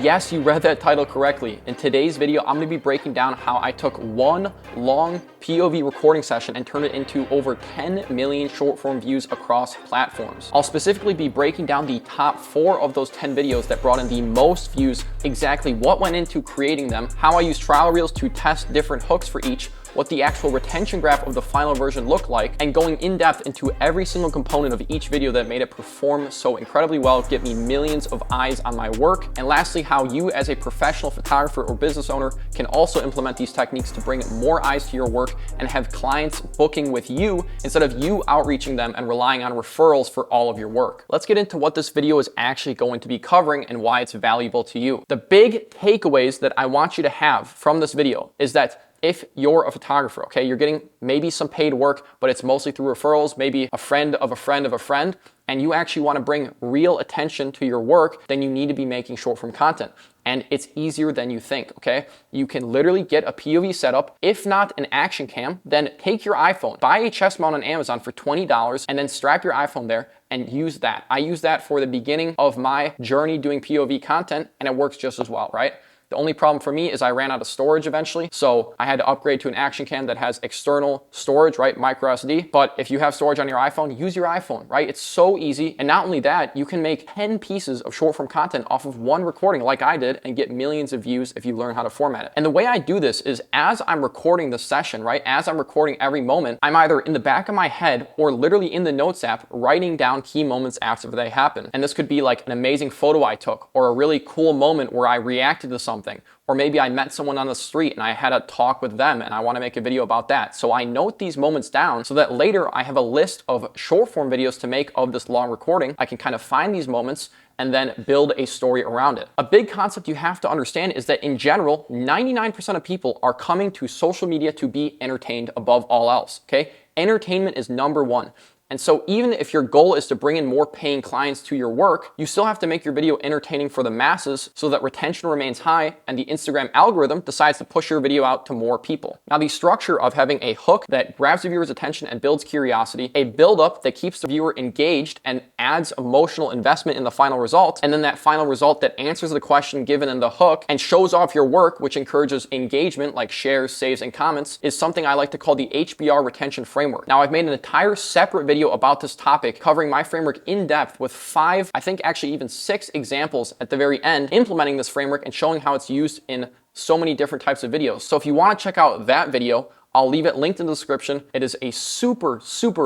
Yes, you read that title correctly. In today's video, I'm gonna be breaking down how I took one long POV recording session and turned it into over 10 million short form views across platforms. I'll specifically be breaking down the top 4 of those 10 videos that brought in the most views, exactly what went into creating them, how I used trial reels to test different hooks for each, what the actual retention graph of the final version looked like, and going in depth into every single component of each video that made it perform so incredibly well, get me millions of eyes on my work, and lastly, how you as a professional photographer or business owner can also implement these techniques to bring more eyes to your work and have clients booking with you instead of you outreaching them and relying on referrals for all of your work. Let's get into what this video is actually going to be covering and why it's valuable to you. The big takeaways that I want you to have from this video is that if you're a photographer, okay, you're getting maybe some paid work, but it's mostly through referrals, maybe a friend of a friend of a friend, and you actually want to bring real attention to your work, then you need to be making short form content. And it's easier than you think, okay? You can literally get a POV setup. If not an action cam, then take your iPhone, buy a chest mount on Amazon for $20, and then strap your iPhone there and use that. I use that for the beginning of my journey doing POV content, and it works just as well, right? The only problem for me is I ran out of storage eventually, so I had to upgrade to an action cam that has external storage, right, micro SD. But if you have storage on your iPhone, use your iPhone, right? It's so easy. And not only that, you can make 10 pieces of short form content off of one recording like I did and get millions of views if you learn how to format it. And the way I do this is as I'm recording the session, right, as I'm recording every moment, I'm either in the back of my head or literally in the notes app writing down key moments after they happen. And this could be like an amazing photo I took or a really cool moment where I reacted to something. Or maybe I met someone on the street and I had a talk with them and I want to make a video about that. So I note these moments down so that later I have a list of short form videos to make of this long recording. I can kind of find these moments and then build a story around it. A big concept you have to understand is that in general, 99% of people are coming to social media to be entertained above all else, okay? Entertainment is number one. And so even if your goal is to bring in more paying clients to your work, you still have to make your video entertaining for the masses so that retention remains high and the Instagram algorithm decides to push your video out to more people. Now, the structure of having a hook that grabs the viewer's attention and builds curiosity, a build-up that keeps the viewer engaged and adds emotional investment in the final result, and then that final result that answers the question given in the hook and shows off your work, which encourages engagement like shares, saves, and comments, is something I like to call the HBR retention framework. Now, I've made an entire separate video about this topic, covering my framework in depth with 5, I think actually even 6 examples at the very end, implementing this framework and showing how it's used in so many different types of videos. So if you want to check out that video, I'll leave it linked in the description. It is a super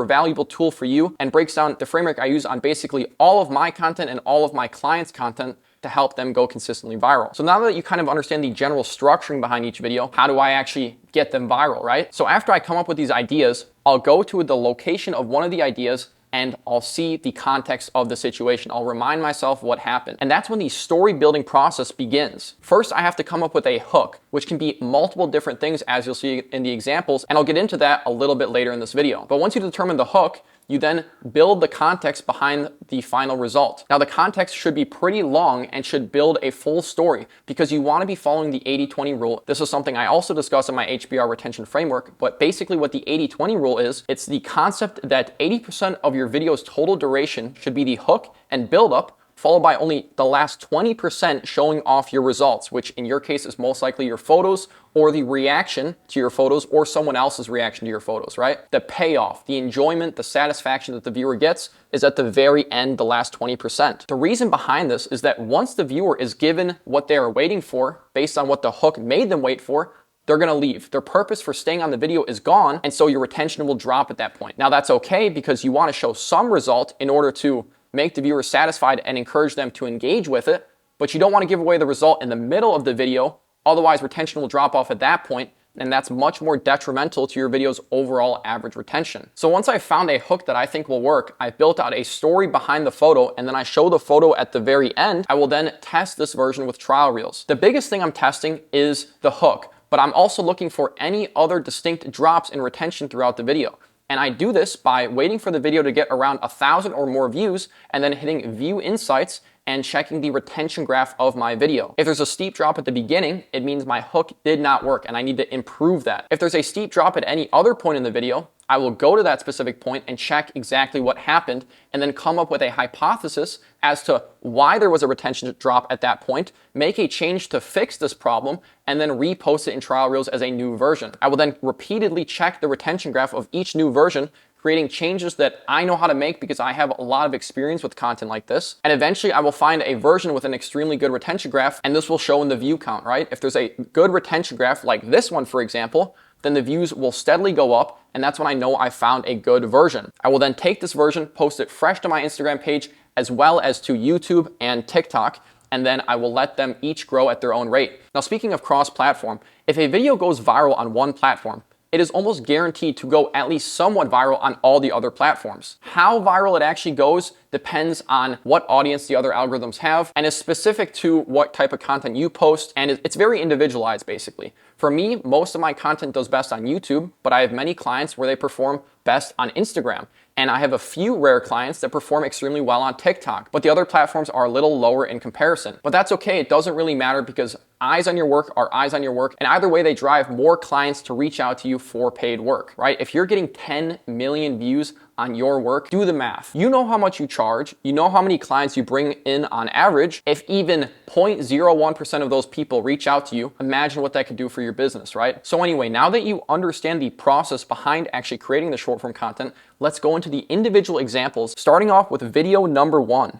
valuable tool for you and breaks down the framework I use on basically all of my content and all of my clients' content to help them go consistently viral. So now that you kind of understand the general structuring behind each video, how do I actually get them viral, right? So after I come up with these ideas, I'll go to the location of one of the ideas and I'll see the context of the situation. I'll remind myself what happened. And that's when the story building process begins. First, I have to come up with a hook, which can be multiple different things as you'll see in the examples. And I'll get into that a little bit later in this video. But once you determine the hook, you then build the context behind the final result. Now, the context should be pretty long and should build a full story because you want to be following the 80-20 rule. This is something I also discuss in my HBR retention framework, but basically what the 80-20 rule is, it's the concept that 80% of your video's total duration should be the hook and build up, followed by only the last 20% showing off your results, which in your case is most likely your photos or the reaction to your photos or someone else's reaction to your photos, right? The payoff, the enjoyment, the satisfaction that the viewer gets is at the very end, the last 20%. The reason behind this is that once the viewer is given what they are waiting for based on what the hook made them wait for, they're gonna leave. Their purpose for staying on the video is gone, and so your retention will drop at that point. Now that's okay because you wanna show some result in order to make the viewer satisfied and encourage them to engage with it, but you don't want to give away the result in the middle of the video, otherwise retention will drop off at that point, and that's much more detrimental to your video's overall average retention. So once I found a hook that I think will work, I built out a story behind the photo, and then I show the photo at the very end, I will then test this version with trial reels. The biggest thing I'm testing is the hook, but I'm also looking for any other distinct drops in retention throughout the video. And I do this by waiting for the video to get around 1,000 or more views and then hitting view insights and checking the retention graph of my video. If there's a steep drop at the beginning, it means my hook did not work and I need to improve that. If there's a steep drop at any other point in the video, I will go to that specific point and check exactly what happened and then come up with a hypothesis as to why there was a retention drop at that point, make a change to fix this problem, and then repost it in trial reels as a new version. I will then repeatedly check the retention graph of each new version, creating changes that I know how to make because I have a lot of experience with content like this. And eventually I will find a version with an extremely good retention graph, and this will show in the view count, right? If there's a good retention graph like this one, for example, then the views will steadily go up, and that's when I know I found a good version. I will then take this version, post it fresh to my Instagram page, as well as to YouTube and TikTok, and then I will let them each grow at their own rate. Now, speaking of cross-platform, if a video goes viral on one platform, it is almost guaranteed to go at least somewhat viral on all the other platforms. How viral it actually goes depends on what audience the other algorithms have and is specific to what type of content you post, and it's very individualized basically. For me, most of my content does best on YouTube, but I have many clients where they perform best on Instagram. And I have a few rare clients that perform extremely well on TikTok, but the other platforms are a little lower in comparison. But that's okay, it doesn't really matter because eyes on your work are eyes on your work, and either way they drive more clients to reach out to you for paid work, right? If you're getting 10 million views on your work, do the math. You know how much you charge, you know how many clients you bring in on average. If even 0.01% of those people reach out to you, imagine what that could do for your business, right? So anyway, now that you understand the process behind actually creating the short form content, let's go into the individual examples, starting off with video number 1.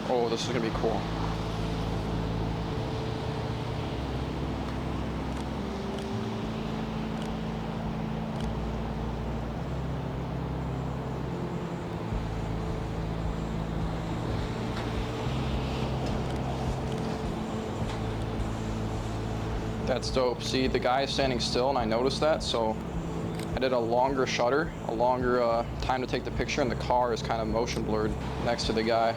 Oh, this is gonna be cool. That's dope. See, the guy is standing still and I noticed that, so I did a longer shutter, a longer time to take the picture, and the car is kind of motion blurred next to the guy.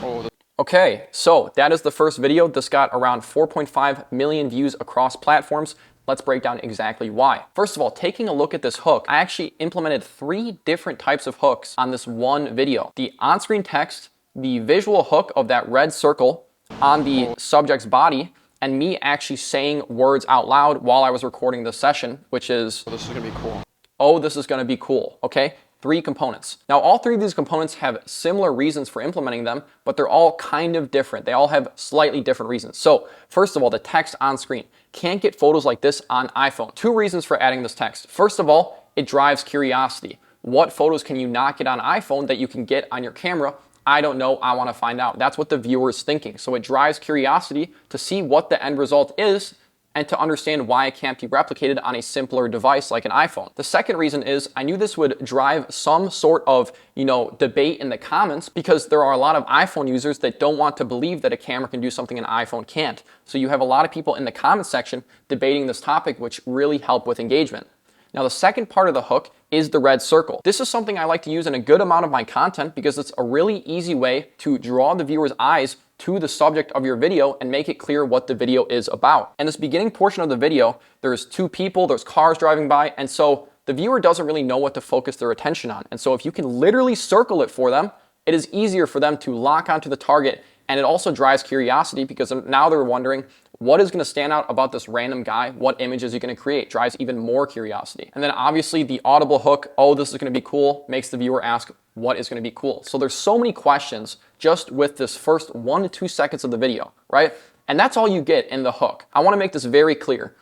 Oh. Okay, so that is the first video. This got around 4.5 million views across platforms. Let's break down exactly why. First of all, taking a look at this hook, I actually implemented 3 different types of hooks on this one video. The on-screen text, the visual hook of that red circle on the subject's body, and me actually saying words out loud while I was recording this session, which is, oh, this is gonna be cool. Oh, this is gonna be cool, okay? 3 components. Now, all 3 of these components have similar reasons for implementing them, but they're all kind of different. They all have slightly different reasons. So, first of all, the text on screen. Can't get photos like this on iPhone. 2 reasons for adding this text. First of all, it drives curiosity. What photos can you not get on iPhone that you can get on your camera? I don't know, I want to find out. That's what the viewer is thinking. So it drives curiosity to see what the end result is and to understand why it can't be replicated on a simpler device like an iPhone. The second reason is I knew this would drive some sort of, debate in the comments because there are a lot of iPhone users that don't want to believe that a camera can do something an iPhone can't. So you have a lot of people in the comment section debating this topic, which really help with engagement. Now, the second part of the hook is the red circle. This is something I like to use in a good amount of my content because it's a really easy way to draw the viewer's eyes to the subject of your video and make it clear what the video is about. In this beginning portion of the video, there's 2 people, there's cars driving by, and so the viewer doesn't really know what to focus their attention on. And so if you can literally circle it for them, it is easier for them to lock onto the target, and it also drives curiosity because now they're wondering, what is going to stand out about this random guy? What image is he going to create? Drives even more curiosity. And then obviously the audible hook, oh, this is going to be cool, makes the viewer ask, what is going to be cool? So there's so many questions just with this first 1 to 2 seconds of the video, right? And that's all you get in the hook. I want to make this very clear.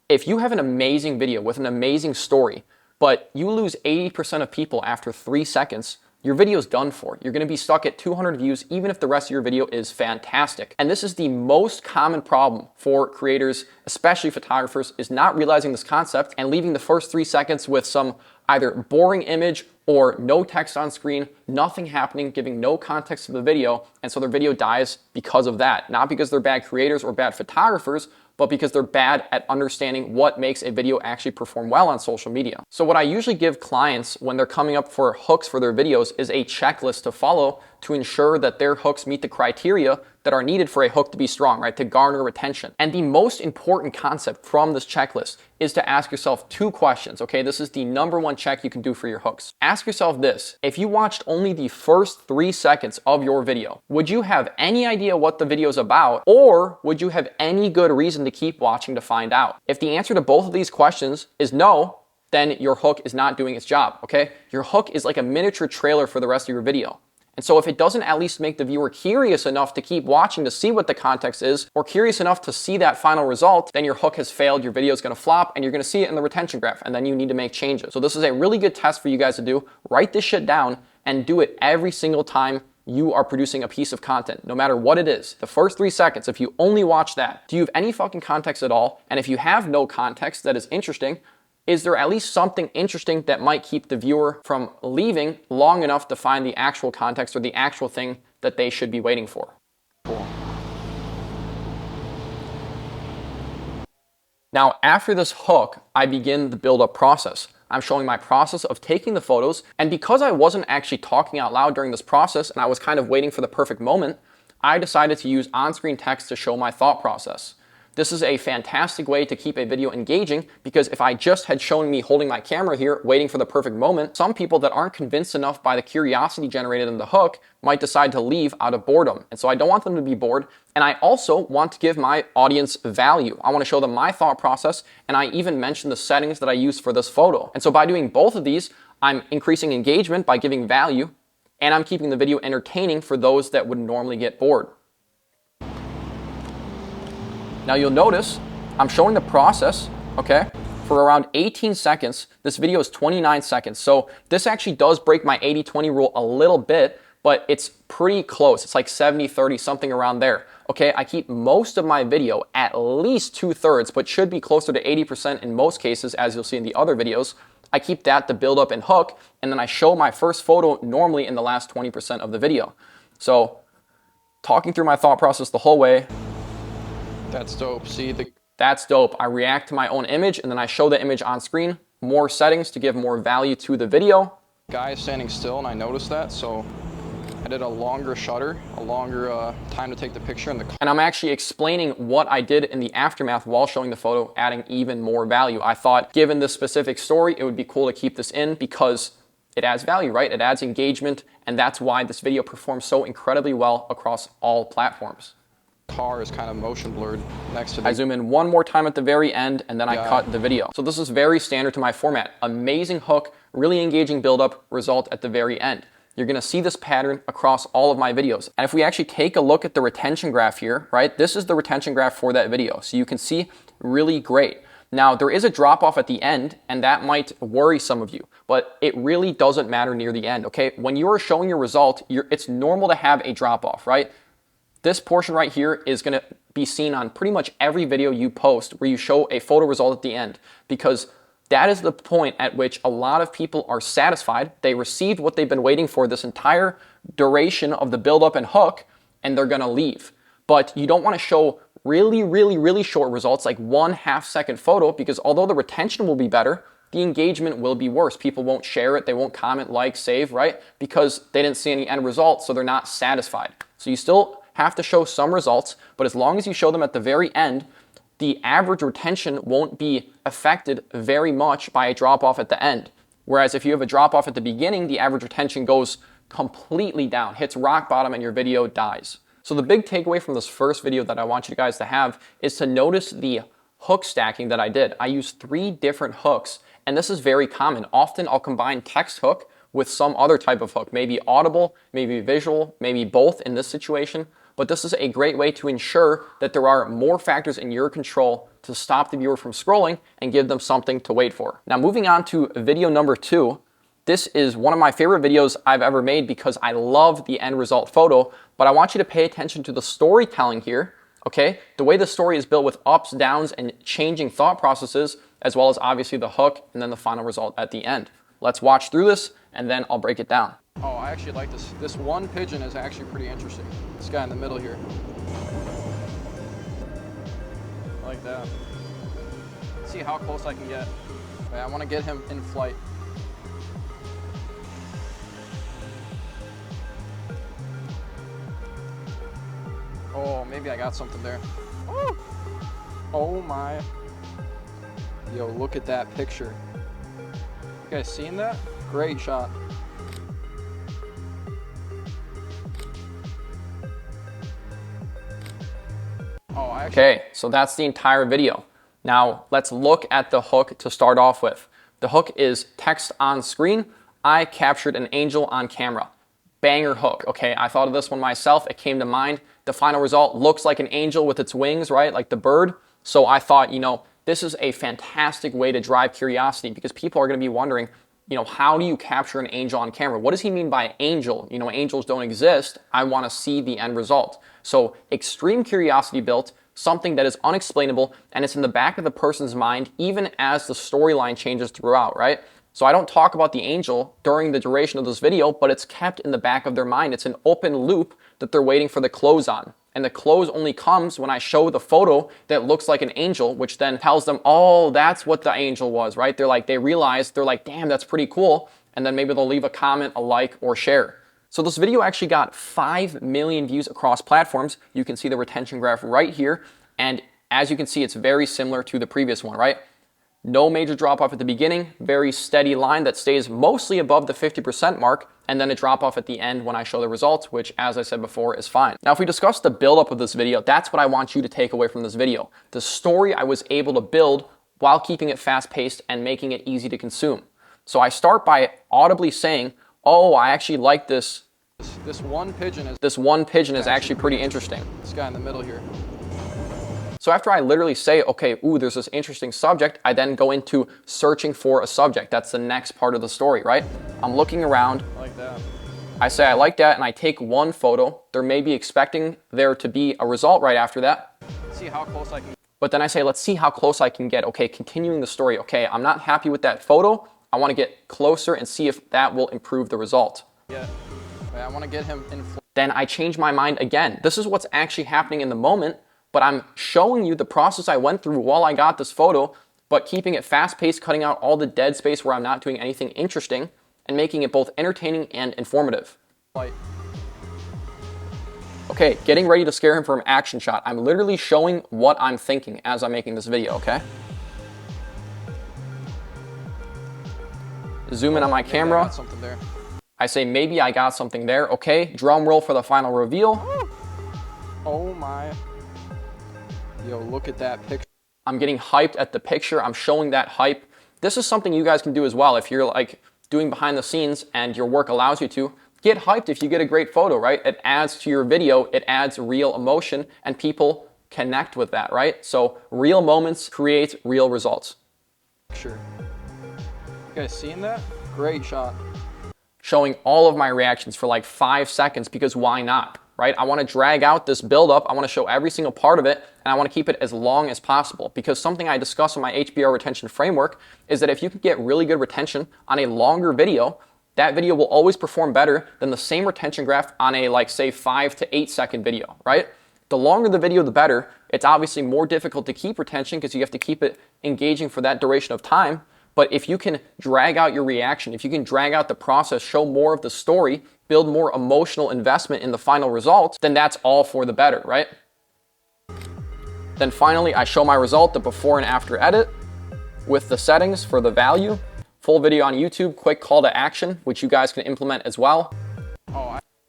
If you have an amazing video with an amazing story, but you lose 80% of people after 3 seconds, your video is done for. You're going to be stuck at 200 views even if the rest of your video is fantastic. And this is the most common problem for creators, especially photographers, is not realizing this concept and leaving the first 3 seconds with some either boring image or no text on screen, nothing happening, giving no context to the video, and so their video dies because of that. Not because they're bad creators or bad photographers, but because they're bad at understanding what makes a video actually perform well on social media. So what I usually give clients when they're coming up for hooks for their videos is a checklist to follow to ensure that their hooks meet the criteria that are needed for a hook to be strong, right? To garner retention. And the most important concept from this checklist is to ask yourself 2 questions, okay? This is the number 1 check you can do for your hooks. Ask yourself this: if you watched only the first 3 seconds of your video, would you have any idea what the video is about, or would you have any good reason to keep watching to find out? If the answer to both of these questions is no, then your hook is not doing its job, okay? Your hook is like a miniature trailer for the rest of your video. And so if it doesn't at least make the viewer curious enough to keep watching to see what the context is, or curious enough to see that final result, then your hook has failed, your video is going to flop, and you're going to see it in the retention graph, and then you need to make changes. So this is a really good test for you guys to do. Write this shit down and do it every single time you are producing a piece of content, no matter what it is. The first 3 seconds, if you only watch that, do you have any fucking context at all? And if you have no context that is interesting, is there at least something interesting that might keep the viewer from leaving long enough to find the actual context or the actual thing that they should be waiting for? Cool. Now, after this hook, I begin the build-up process. I'm showing my process of taking the photos, and because I wasn't actually talking out loud during this process and I was kind of waiting for the perfect moment, I decided to use on-screen text to show my thought process. This is a fantastic way to keep a video engaging because if I just had shown me holding my camera here, waiting for the perfect moment, some people that aren't convinced enough by the curiosity generated in the hook might decide to leave out of boredom. And so I don't want them to be bored. And I also want to give my audience value. I want to show them my thought process. And I even mentioned the settings that I use for this photo. And so by doing both of these, I'm increasing engagement by giving value, and I'm keeping the video entertaining for those that would normally get bored. Now you'll notice I'm showing the process, okay, for around 18 seconds. This video is 29 seconds. So this actually does break my 80-20 rule a little bit, but it's pretty close. It's like 70-30, something around there. Okay, I keep most of my video at least 2/3, but should be closer to 80% in most cases, as you'll see in the other videos. I keep that to build up and hook, and then I show my first photo normally in the last 20% of the video. So talking through my thought process the whole way. That's dope. That's dope. I react to my own image and then I show the image on screen. More settings to give more value to the video. Guy is standing still and I noticed that, so I did a longer shutter, a longer time to take the picture. And I'm actually explaining what I did in the aftermath while showing the photo, adding even more value. I thought given this specific story, it would be cool to keep this in because it adds value, right? It adds engagement, and that's why this video performs so incredibly well across all platforms. Car is kind of motion blurred next to I zoom in one more time at the very end and then I cut the video. So this is very standard to my format. Amazing hook, really engaging buildup, result at the very end. You're gonna see this pattern across all of my videos. And if we actually take a look at the retention graph here, right? This is the retention graph for that video. So you can see really great. Now there is a drop off at the end and that might worry some of you, but it really doesn't matter near the end, okay? When you are showing your result, it's normal to have a drop off, right? This portion right here is going to be seen on pretty much every video you post where you show a photo result at the end, because that is the point at which a lot of people are satisfied. They received what they've been waiting for this entire duration of the build up and hook, and they're going to leave. But you don't want to show really short results like 1/2 second photo, because although the retention will be better, the engagement will be worse. People won't share it. They won't comment, like, save, right? Because they didn't see any end result, so they're not satisfied. So you still have to show some results, but as long as you show them at the very end, the average retention won't be affected very much by a drop off at the end. Whereas if you have a drop off at the beginning, the average retention goes completely down, hits rock bottom, and your video dies. So the big takeaway from this first video that I want you guys to have is to notice the hook stacking that I did. I used 3 different hooks, and this is very common. Often I'll combine text hook with some other type of hook, maybe audible, maybe visual, maybe both in this situation. But this is a great way to ensure that there are more factors in your control to stop the viewer from scrolling and give them something to wait for. Now moving on to video number 2, this is one of my favorite videos I've ever made because I love the end result photo, but I want you to pay attention to the storytelling here, okay? The way the story is built with ups, downs, and changing thought processes, as well as obviously the hook and then the final result at the end. Let's watch through this and then I'll break it down. Oh, I actually like this. This one pigeon is actually pretty interesting. This guy in the middle here. I like that. Let's see how close I can get. I want to get him in flight. Oh, maybe I got something there. Oh my. Yo, look at that picture. You guys seen that? Great shot. Okay, so that's the entire video. Now let's look at the hook to start off with. The hook is text on screen. I captured an angel on camera. banger hook, okay? I thought of this one myself. It came to mind. The final result looks like an angel with its wings, right? Like the bird. So I thought, this is a fantastic way to drive curiosity because people are going to be wondering, how do you capture an angel on camera? What does he mean by angel? Angels don't exist. I want to see the end result. So extreme curiosity built, something that is unexplainable, and it's in the back of the person's mind even as the storyline changes throughout, right? So I don't talk about the angel during the duration of this video, but it's kept in the back of their mind. It's an open loop that they're waiting for the close on. And the close only comes when I show the photo that looks like an angel, which then tells them, oh, that's what the angel was, right? They realize, damn, that's pretty cool. And then maybe they'll leave a comment, a like, or share. So this video actually got 5 million views across platforms. You can see the retention graph right here. And as you can see, it's very similar to the previous one, right? No major drop off at the beginning, very steady line that stays mostly above the 50% mark, and then a drop off at the end when I show the results, which as I said before is fine. Now, if we discuss the buildup of this video, that's what I want you to take away from this video. The story I was able to build while keeping it fast paced and making it easy to consume. So I start by audibly saying, oh, I actually like this. This one pigeon is actually pretty interesting. This guy in the middle here. So after I literally say, okay, ooh, there's this interesting subject, I then go into searching for a subject. That's the next part of the story, right? I'm looking around. I like that. I say I like that, and I take one photo. They're maybe expecting there to be a result right after that. Let's see how close I can. But then I say, let's see how close I can get. Okay, continuing the story. Okay, I'm not happy with that photo. I want to get closer and see if that will improve the result. Yeah, I want to get him in. Then I change my mind again. This is what's actually happening in the moment. But I'm showing you the process I went through while I got this photo, but keeping it fast-paced, cutting out all the dead space where I'm not doing anything interesting, and making it both entertaining and informative. Okay, getting ready to scare him for an action shot. I'm literally showing what I'm thinking as I'm making this video, okay? Zoom in on my camera. I got something there. I say, maybe I got something there. Okay, drum roll for the final reveal. Oh my. Yo, look at that picture. I'm getting hyped at the picture. I'm showing that hype. This is something you guys can do as well. If you're like doing behind the scenes and your work allows you to, get hyped if you get a great photo, right? It adds to your video. It adds real emotion and people connect with that, right? So real moments create real results. Sure. You guys seeing that? Great shot. Showing all of my reactions for like 5 seconds because why not? Right? I want to drag out this buildup. I want to show every single part of it, and I want to keep it as long as possible because something I discuss in my HBR retention framework is that if you can get really good retention on a longer video, that video will always perform better than the same retention graph on a, like, say, 5 to 8 second video, right? The longer the video, the better. It's obviously more difficult to keep retention because you have to keep it engaging for that duration of time. But if you can drag out your reaction, if you can drag out the process, show more of the story, build more emotional investment in the final result, then that's all for the better, right? Then finally, I show my result, the before and after edit with the settings for the value. Full video on YouTube, quick call to action, which you guys can implement as well.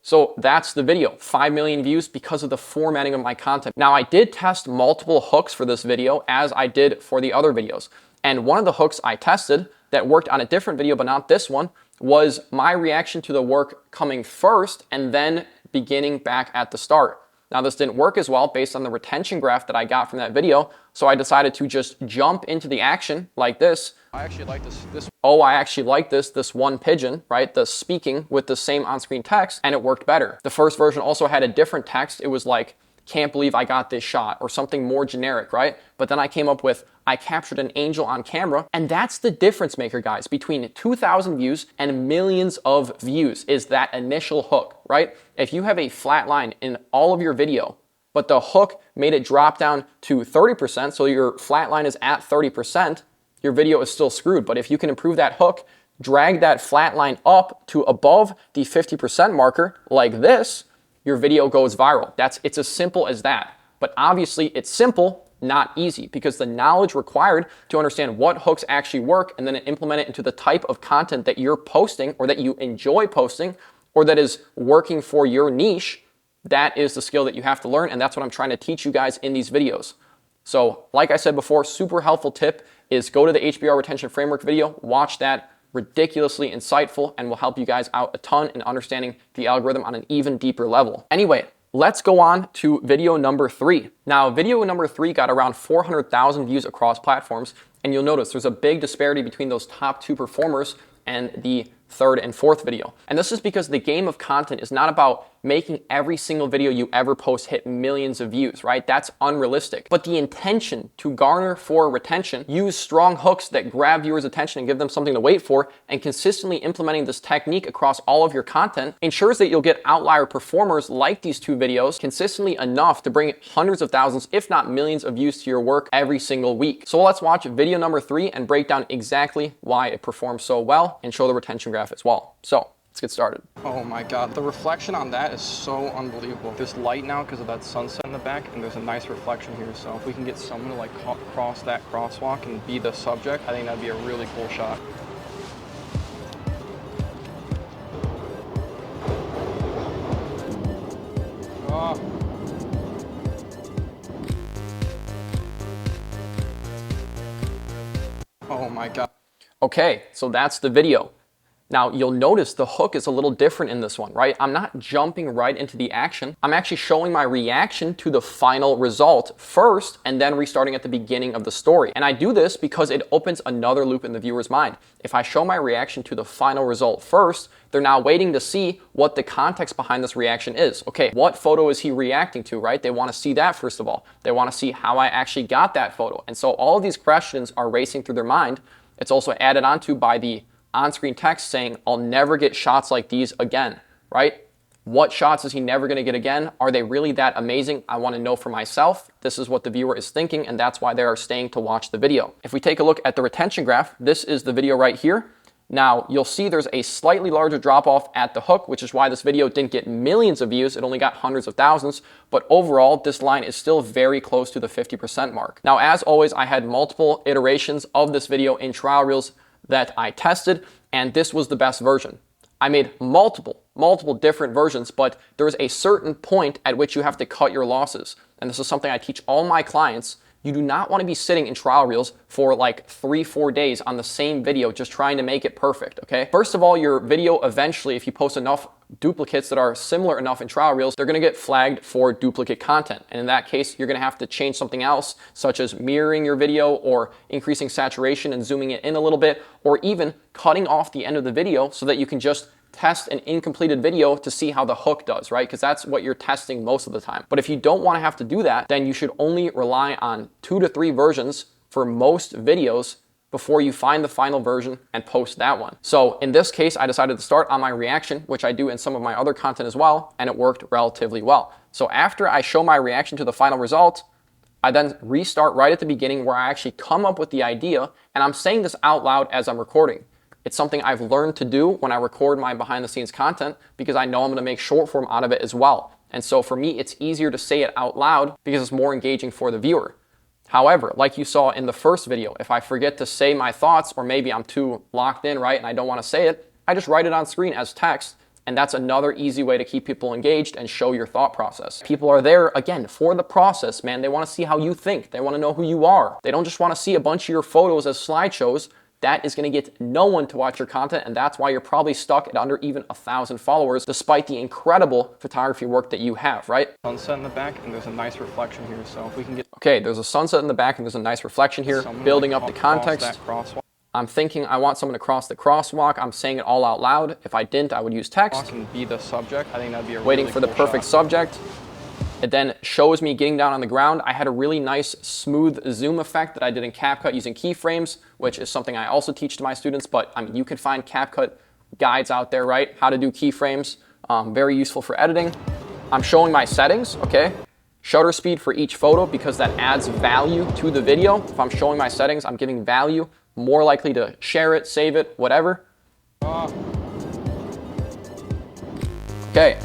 So that's the video, 5 million views because of the formatting of my content. Now I did test multiple hooks for this video as I did for the other videos. And one of the hooks I tested that worked on a different video, but not this one, was my reaction to the work coming first and then beginning back at the start. Now this didn't work as well based on the retention graph that I got from that video, so I decided to just jump into the action like this. I actually like this. Oh, I actually like this one pigeon, right? The speaking with the same on-screen text, and it worked better. The first version also had a different text. It was like, can't believe I got this shot, or something more generic, right? But then I came up with, I captured an angel on camera, and that's the difference maker, guys, between 2,000 views and millions of views is that initial hook, right? If you have a flat line in all of your video, but the hook made it drop down to 30%, so your flat line is at 30%, your video is still screwed. But if you can improve that hook, drag that flat line up to above the 50% marker like this, your video goes viral. It's as simple as that. But obviously it's simple, not easy, because the knowledge required to understand what hooks actually work and then implement it into the type of content that you're posting or that you enjoy posting or that is working for your niche, that is the skill that you have to learn, and that's what I'm trying to teach you guys in these videos. So like I said before, super helpful tip is go to the HBR retention framework video, watch that, ridiculously insightful and will help you guys out a ton in understanding the algorithm on an even deeper level. Anyway, let's go on to video number 3. Now, video number 3 got around 400,000 views across platforms, and you'll notice there's a big disparity between those top 2 performers and the third and fourth video. And this is because the game of content is not about making every single video you ever post hit millions of views, right? That's unrealistic. But the intention to garner for retention, use strong hooks that grab viewers' attention and give them something to wait for, and consistently implementing this technique across all of your content ensures that you'll get outlier performers like these 2 videos consistently enough to bring hundreds of thousands, if not millions of views to your work every single week. So let's watch video number 3 and break down exactly why it performs so well and show the retention graph as well. So let's get started. Oh my God, the reflection on that is so unbelievable. There's light now because of that sunset in the back, and there's a nice reflection here. So if we can get someone to like cross that crosswalk and be the subject, I think that'd be a really cool shot. Oh. Oh my God. Okay, so that's the video. Now, you'll notice the hook is a little different in this one, right? I'm not jumping right into the action. I'm actually showing my reaction to the final result first and then restarting at the beginning of the story. And I do this because it opens another loop in the viewer's mind. If I show my reaction to the final result first, they're now waiting to see what the context behind this reaction is. Okay, what photo is he reacting to, right? They want to see that first of all. They want to see how I actually got that photo. And so all of these questions are racing through their mind. It's also added onto by the on-screen text saying, I'll never get shots like these again, right? What shots is he never going to get again? Are they really that amazing? I want to know for myself. This is what the viewer is thinking, and that's why they are staying to watch the video. If we take a look at the retention graph, this is the video right here. Now, you'll see there's a slightly larger drop-off at the hook, which is why this video didn't get millions of views. It only got hundreds of thousands. But overall, this line is still very close to the 50% mark. Now, as always, I had multiple iterations of this video in trial reels that I tested, and this was the best version. I made multiple different versions, but there's a certain point at which you have to cut your losses. And this is something I teach all my clients. You do not want to be sitting in trial reels for like 3-4 days on the same video just trying to make it perfect, okay? First of all, your video eventually, if you post enough duplicates that are similar enough in trial reels, they're going to get flagged for duplicate content. And in that case, you're going to have to change something else, such as mirroring your video or increasing saturation and zooming it in a little bit, or even cutting off the end of the video so that you can just test an incompleted video to see how the hook does, right? Because that's what you're testing most of the time. But if you don't want to have to do that, then you should only rely on 2 to 3 versions for most videos before you find the final version and post that one. So in this case, I decided to start on my reaction, which I do in some of my other content as well, and it worked relatively well. So after I show my reaction to the final result, I then restart right at the beginning where I actually come up with the idea, and I'm saying this out loud as I'm recording. It's something I've learned to do when I record my behind the scenes content because I know I'm going to make short form out of it as well. And so for me, it's easier to say it out loud because it's more engaging for the viewer. However, like you saw in the first video, if I forget to say my thoughts or maybe I'm too locked in, right, and I don't want to say it, I just write it on screen as text. And that's another easy way to keep people engaged and show your thought process. People are there, again, for the process, man. They want to see how you think. They want to know who you are. They don't just want to see a bunch of your photos as slideshows. That is going to get no one to watch your content, and that's why you're probably stuck at under even 1,000 followers, despite the incredible photography work that you have, right? Sunset in the back, and there's a nice reflection here, so if we can get... Okay, there's a sunset in the back, and there's a nice reflection here, building up the context. I'm thinking I want someone to cross the crosswalk. I'm saying it all out loud. If I didn't, I would use text. And be the subject. I think that'd be a waiting really for the cool perfect shot. subject. It then shows me getting down on the ground. I had a really nice smooth zoom effect that I did in CapCut using keyframes, which is something I also teach to my students, but I mean, you can find CapCut guides out there, right? How to do keyframes, very useful for editing. I'm showing my settings, okay? Shutter speed for each photo because that adds value to the video. If I'm showing my settings, I'm giving value, more likely to share it, save it, whatever. Okay.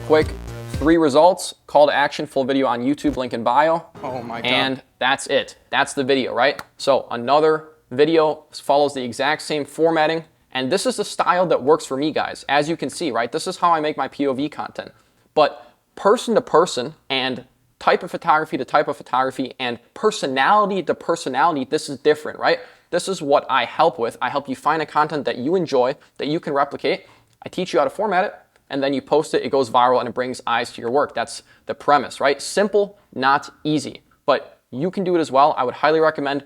Quick 3 results, call to action, full video on YouTube, link in bio. Oh my God. And that's it. That's the video, right? So another video follows the exact same formatting. And this is the style that works for me, guys. As you can see, right? This is how I make my POV content. But person to person and type of photography to type of photography and personality to personality, this is different, right? This is what I help with. I help you find a content that you enjoy, that you can replicate. I teach you how to format it, and then you post it, it goes viral, and it brings eyes to your work. That's the premise, right? Simple, not easy, but you can do it as well. I would highly recommend,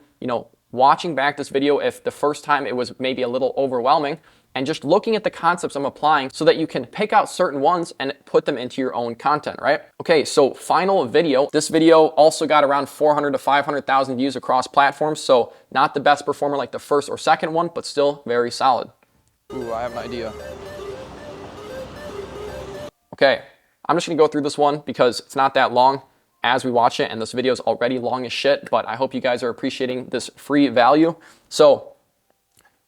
watching back this video if the first time it was maybe a little overwhelming, and just looking at the concepts I'm applying so that you can pick out certain ones and put them into your own content, right? Okay, so final video. This video also got around 400 to 500,000 views across platforms, so not the best performer like the first or second one, but still very solid. Ooh, I have an idea. Okay, I'm just gonna go through this one because it's not that long as we watch it, and this video is already long as shit, but I hope you guys are appreciating this free value. So,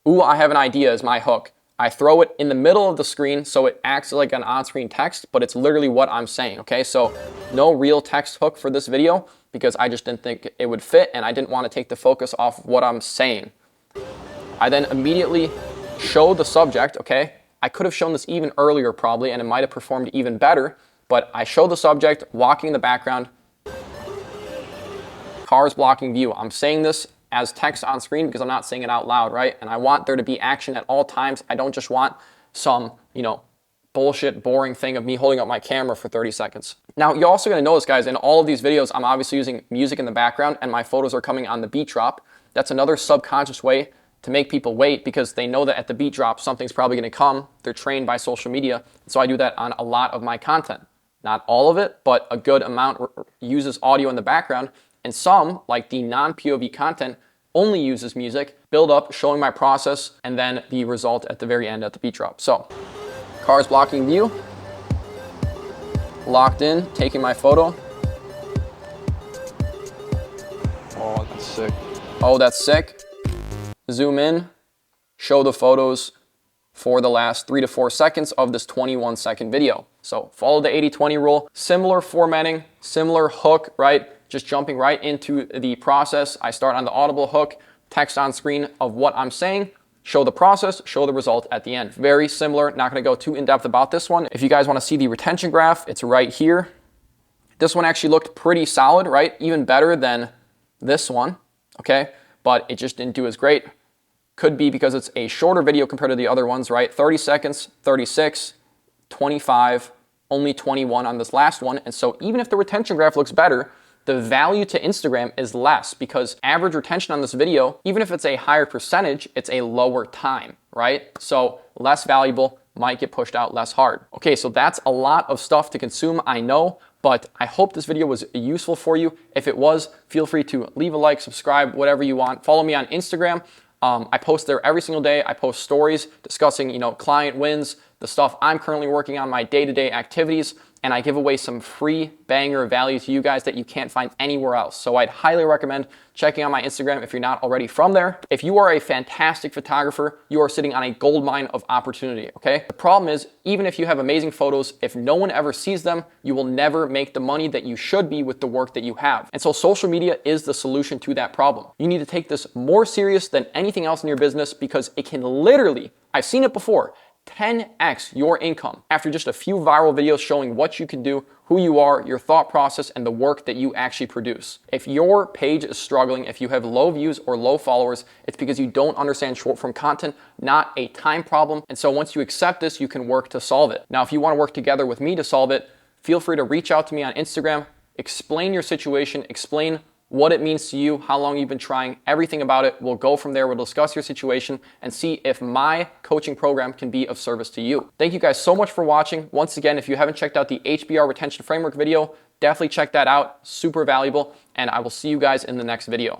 ooh, I have an idea is my hook. I throw it in the middle of the screen so it acts like an on-screen text, but it's literally what I'm saying, okay? So no real text hook for this video because I just didn't think it would fit and I didn't want to take the focus off of what I'm saying. I then immediately show the subject, okay? I could have shown this even earlier probably and it might have performed even better, but I show the subject walking in the background, cars blocking view. I'm saying this as text on screen because I'm not saying it out loud, right? And I want there to be action at all times. I don't just want some, bullshit, boring thing of me holding up my camera for 30 seconds. Now, you're also gonna notice, guys, in all of these videos, I'm obviously using music in the background and my photos are coming on the beat drop. That's another subconscious way to make people wait because they know that at the beat drop, something's probably gonna come. They're trained by social media. So I do that on a lot of my content. Not all of it, but a good amount uses audio in the background. And some, like the non-POV content, only uses music, build up, showing my process, and then the result at the very end at the beat drop. So, cars blocking view, locked in, taking my photo. Oh, that's sick. Oh, that's sick. Zoom in, show the photos for the last 3 to 4 seconds of this 21-second video. So, follow the 80-20 rule, similar formatting, similar hook, right? Just jumping right into the process. I start on the audible hook, text on screen of what I'm saying, show the process, show the result at the end. Very similar, not gonna go too in-depth about this one. If you guys wanna see the retention graph, it's right here. This one actually looked pretty solid, right? Even better than this one, okay? But it just didn't do as great. Could be because it's a shorter video compared to the other ones, right? 30 seconds, 36, 25, only 21 on this last one. And so even if the retention graph looks better, the value to Instagram is less because average retention on this video, even if it's a higher percentage, it's a lower time, right? So less valuable, might get pushed out less hard. Okay, so that's a lot of stuff to consume, I know, but I hope this video was useful for you. If it was, feel free to leave a like, subscribe, whatever you want. Follow me on Instagram. I post there every single day. I post stories discussing, client wins, the stuff I'm currently working on, my day-to-day activities, and I give away some free banger value to you guys that you can't find anywhere else. So I'd highly recommend checking out my Instagram if you're not already from there. If you are a fantastic photographer, you are sitting on a gold mine of opportunity, okay? The problem is, even if you have amazing photos, if no one ever sees them, you will never make the money that you should be with the work that you have. And so social media is the solution to that problem. You need to take this more serious than anything else in your business because it can literally, I've seen it before, 10x your income after just a few viral videos showing what you can do, who you are, your thought process, and the work that you actually produce. If your page is struggling, if you have low views or low followers, it's because you don't understand short form content, not a time problem. And so once you accept this, you can work to solve it. Now, if you want to work together with me to solve it, feel free to reach out to me on Instagram, explain your situation, explain what it means to you, how long you've been trying, everything about it. We'll go from there. We'll discuss your situation and see if my coaching program can be of service to you. Thank you guys so much for watching. Once again, if you haven't checked out the HBR Retention Framework video, definitely check that out. Super valuable. And I will see you guys in the next video.